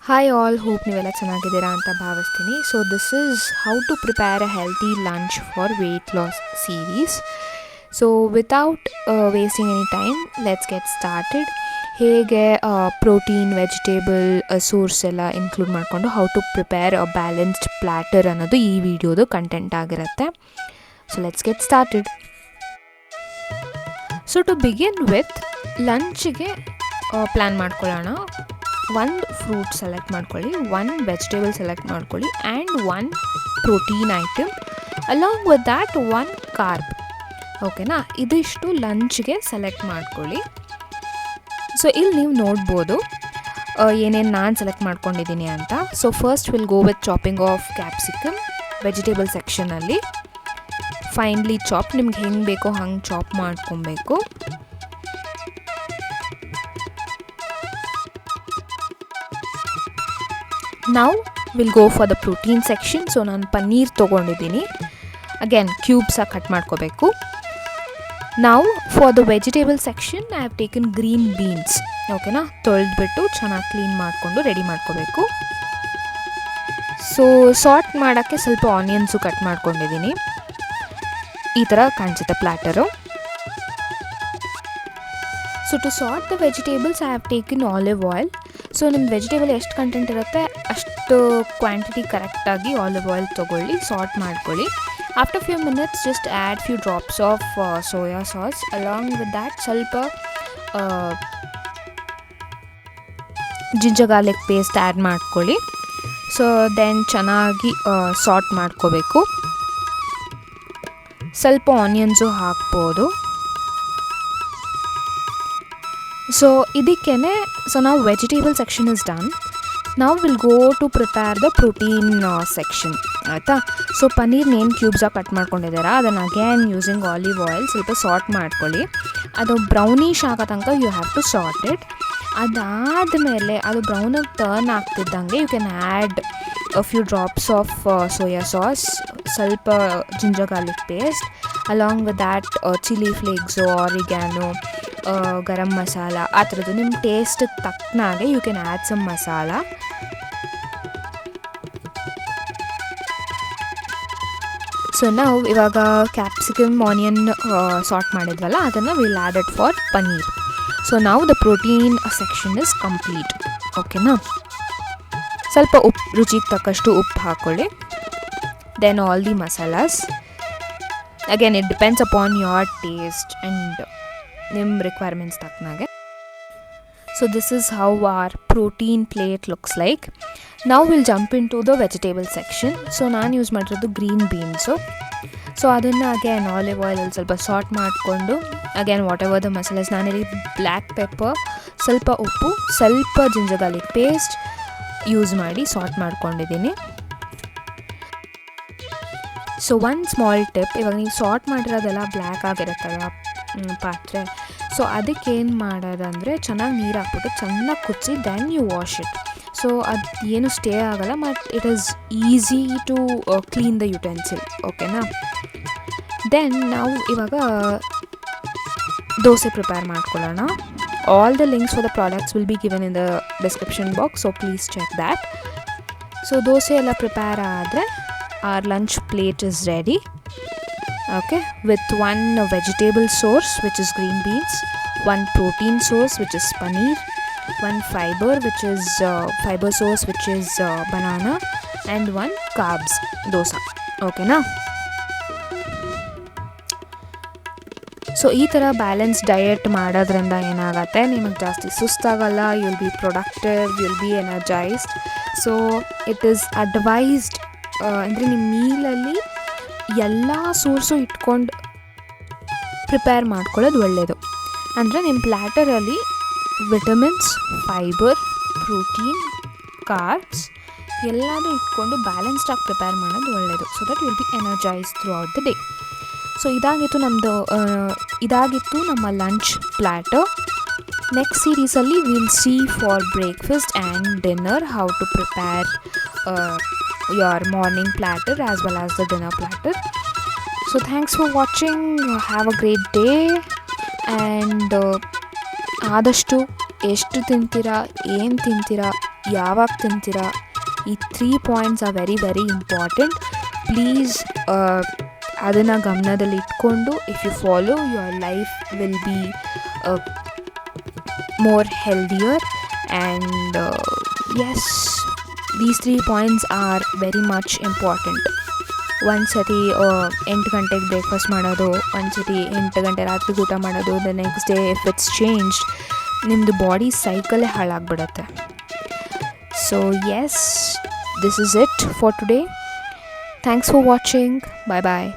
Hi all, hope ನೀವೆಲ್ಲ ಚೆನ್ನಾಗಿದ್ದೀರಾ ಅಂತ ಭಾವಿಸ್ತೀನಿ. So this is how to prepare a healthy lunch for weight loss series. So without wasting any time, let's get started. ಹೇಗೆ protein, vegetable source ಎಲ್ಲ include ಮಾಡಿಕೊಂಡು how to prepare a balanced platter ಅನ್ನೋದು ಈ ವಿಡಿಯೋದು content ಆಗಿರುತ್ತೆ. So let's get started. So to begin with, ಲಂಚ್ಗೆ plan ಮಾಡ್ಕೊಳ್ಳೋಣ. ಒಂದು ಫ್ರೂಟ್ ಸೆಲೆಕ್ಟ್ ಮಾಡ್ಕೊಳ್ಳಿ, ಒಂದು ವೆಜಿಟೇಬಲ್ ಸೆಲೆಕ್ಟ್ ಮಾಡ್ಕೊಳ್ಳಿ and one protein item along with that one carb. ಓಕೆನಾ? ಇದಿಷ್ಟು ಲಂಚ್ಗೆ ಸೆಲೆಕ್ಟ್ ಮಾಡ್ಕೊಳ್ಳಿ. ಸೊ ಇಲ್ಲಿ ನೀವು ನೋಡ್ಬೋದು ಏನೇನು ನಾನು ಸೆಲೆಕ್ಟ್ ಮಾಡ್ಕೊಂಡಿದ್ದೀನಿ ಅಂತ. So first will go with chopping of capsicum. Vegetable ಸೆಕ್ಷನಲ್ಲಿ ಫೈನ್ಲಿ ಚಾಪ್, ನಿಮ್ಗೆ ಹೆಂಗೆ ಬೇಕೋ ಹಂಗೆ ಚಾಪ್ ಮಾಡ್ಕೊಬೇಕು. ನಾವು will go for the protein section. So ನಾನು ಪನ್ನೀರ್ ತೊಗೊಂಡಿದ್ದೀನಿ, ಅಗೇನ್ ಕ್ಯೂಬ್ಸಾಗಿ ಕಟ್ ಮಾಡ್ಕೋಬೇಕು. ನಾವು for the vegetable section I have taken green beans. ಓಕೆನಾ? ತೊಳೆದ್ಬಿಟ್ಟು ಚೆನ್ನಾಗಿ ಕ್ಲೀನ್ ಮಾಡಿಕೊಂಡು ರೆಡಿ ಮಾಡ್ಕೋಬೇಕು. ಸೊ ಸಾರ್ಟ್ ಮಾಡೋಕ್ಕೆ ಸ್ವಲ್ಪ ಆನಿಯನ್ಸು ಕಟ್ ಮಾಡ್ಕೊಂಡಿದ್ದೀನಿ. ಈ ಥರ ಕಾಣಿಸುತ್ತೆ platter. So to saute the vegetables I have taken olive oil. So ನಿಮ್ಮ ವೆಜಿಟೇಬಲ್ ಎಷ್ಟು ಕಂಟೆಂಟ್ ಇರುತ್ತೆ ಅಷ್ಟು ಕ್ವಾಂಟಿಟಿ ಕರೆಕ್ಟಾಗಿ ಆಲಿವ್ ಆಯಿಲ್ ತೊಗೊಳ್ಳಿ, ಸಾರ್ಟ್ ಮಾಡ್ಕೊಳ್ಳಿ. After few minutes just add few drops of soya sauce along with that ಸ್ವಲ್ಪ ginger garlic paste add ಮಾಡ್ಕೊಳ್ಳಿ. So then ಚೆನ್ನಾಗಿ ಸಾರ್ಟ್ ಮಾಡ್ಕೋಬೇಕು. ಸ್ವಲ್ಪ ಆನಿಯನ್ಸು ಹಾಕ್ಬೋದು. ಸೊ ಇದಕ್ಕೇ ನಾವು ವೆಜಿಟೇಬಲ್ ಸೆಕ್ಷನ್ ಇಸ್ ಡನ್. ನಾವು will go to prepare the protein section. ಆಯಿತಾ? ಸೊ ಪನ್ನೀರ್ನೇನು ಕ್ಯೂಬ್ಸಾಗಿ ಕಟ್ ಮಾಡ್ಕೊಂಡಿದ್ದೀರಾ ಅದನ್ನು ಅಗೇನ್ ಯೂಸಿಂಗ್ ಆಲಿವ್ ಆಯಿಲ್ ಸ್ವಲ್ಪ ಸಾರ್ಟ್ ಮಾಡ್ಕೊಳ್ಳಿ. ಅದು ಬ್ರೌನಿಶ್ ಆಗೋ ತನಕ you have to saute it. ಅದಾದಮೇಲೆ ಅದು ಬ್ರೌನಾಗಿ ಟರ್ನ್ ಆಗ್ತಿದ್ದಂಗೆ you can add a few drops of soya sauce, ಸ್ವಲ್ಪ ginger garlic paste along with that chilli flakes, oregano, garam masala, ಆ ಥರದ್ದು ನಿಮ್ಮ ಟೇಸ್ಟಿಗೆ ತಕ್ಕನಾಗೆ you can add some masala. So ನಾವು ಇವಾಗ ಕ್ಯಾಪ್ಸಿಕಮ್, ಆನಿಯನ್ ಸಾರ್ಟ್ ಮಾಡಿದ್ವಲ್ಲ ಅದನ್ನು will add it for paneer. So ನಾವು the protein section is complete. ಓಕೆನಾ? ಸ್ವಲ್ಪ ರುಚಿಗೆ ತಕ್ಕಷ್ಟು ಉಪ್ಪು ಹಾಕ್ಕೊಳ್ಳಿ. Then all the masalas. Again it depends upon your taste and ನಿಮ್ಮ ರಿಕ್ವೈರ್ಮೆಂಟ್ಸ್ ತಕ್ಕನಾಗೆ. So this is how our protein plate looks like. ನಾವು will jump into the vegetable section. So ನಾನು ಯೂಸ್ ಮಾಡಿರೋದು ಗ್ರೀನ್ ಬೀನ್ಸು. ಸೊ ಅದನ್ನು again olive ಆಯಿಲಲ್ಲಿ ಸ್ವಲ್ಪ saute ಮಾಡಿಕೊಂಡು again whatever the masalas, ನಾನಿಲ್ಲಿ ಬ್ಲ್ಯಾಕ್ ಪೆಪ್ಪರ್, ಸ್ವಲ್ಪ ಉಪ್ಪು, ಸ್ವಲ್ಪ ಜಿಂಜರ್ ಗಾರ್ಲಿಕ್ ಪೇಸ್ಟ್ ಯೂಸ್ ಮಾಡಿ ಸಾರ್ಟ್ ಮಾಡ್ಕೊಂಡಿದ್ದೀನಿ. ಸೊ ಒಂದು ಸ್ಮಾಲ್ ಟಿಪ್, ಇವಾಗ ನೀವು ಸಾರ್ಟ್ ಮಾಡಿರೋದೆಲ್ಲ ಬ್ಲ್ಯಾಕ್ ಆಗಿರುತ್ತಲ್ಲ ಪಾತ್ರೆ, ಸೊ ಅದಕ್ಕೇನು ಮಾಡೋದಂದರೆ ಚೆನ್ನಾಗಿ ನೀರು ಹಾಕ್ಬಿಟ್ಟು ಚೆನ್ನಾಗಿ ಕುದಿಸಿ then you wash it. So ಅದು ಏನು ಸ್ಟೇ ಆಗೋಲ್ಲ, but it is easy to clean the utensil. ಓಕೆನಾ? ದೆನ್ ನಾವು ಇವಾಗ ದೋಸೆ ಪ್ರಿಪೇರ್ ಮಾಡ್ಕೊಳ್ಳೋಣ. All the links for the products will be given in the description box, so please check that. So dosa ಎಲ್ಲ prepare ಆದರೆ our lunch plate is ready. Okay, with one vegetable source which is green beans, one protein source which is paneer, one fiber which is fiber source which is banana, and one carbs dosa. Okay na? So ಈ ಥರ balance diet ಮಾಡೋದ್ರಿಂದ ಏನಾಗುತ್ತೆ, ನಿಮಗೆ ಜಾಸ್ತಿ ಸುಸ್ತಾಗಲ್ಲ, you will be productive, you will be energised. So it is advised ಅಂದರೆ ನಿಮ್ಮ ಮೀಲಲ್ಲಿ ಎಲ್ಲ ಸೋರ್ಸು ಇಟ್ಕೊಂಡು ಪ್ರಿಪೇರ್ ಮಾಡ್ಕೊಳ್ಳೋದು ಒಳ್ಳೆಯದು. ಅಂದರೆ ನಿಮ್ಮ ಪ್ಲ್ಯಾಟರಲ್ಲಿ ವಿಟಮಿನ್ಸ್, ಫೈಬರ್, ಪ್ರೋಟೀನ್, ಕಾರ್ಬ್ಸ್ ಎಲ್ಲದೂ ಇಟ್ಕೊಂಡು ಬ್ಯಾಲೆನ್ಸ್ಡಾಗಿ ಪ್ರಿಪೇರ್ ಮಾಡೋದು ಒಳ್ಳೆಯದು. So that will be energise throughout the day. So ಇದಾಗಿತ್ತು ನಮ್ಮ ಲಂಚ್ ಪ್ಲ್ಯಾಟರ್. ನೆಕ್ಸ್ಟ್ ಸೀರೀಸಲ್ಲಿ will see for breakfast and dinner how to prepare your morning platter as well as the dinner platter. So thanks for watching. Have a great day and ಆದಷ್ಟು ಎಷ್ಟು ತಿಂತೀರಾ, ಏನು ತಿಂತೀರಾ ಯಾವಾಗ ತಿಂತೀರಾ, ಈ 3 points are very very important. Please ಅದನ್ನು ಗಮನದಲ್ಲಿ ಇಟ್ಕೊಂಡು if you follow, your life will be more healthier. And yes, these 3 points are very much important. ಒಂದು ಸತಿ 8 ಗಂಟೆಗೆ ಬ್ರೇಕ್ಫಾಸ್ಟ್ ಮಾಡೋದು, ಒಂದು ಸತಿ 8 ಗಂಟೆ ರಾತ್ರಿಗೆ ಊಟ ಮಾಡೋದು, the next day if it's changed, ನಿಮ್ಮದು ಬಾಡಿ ಸೈಕಲೇ ಹಾಳಾಗ್ಬಿಡುತ್ತೆ. So yes, this is it for today. Thanks for watching. Bye bye.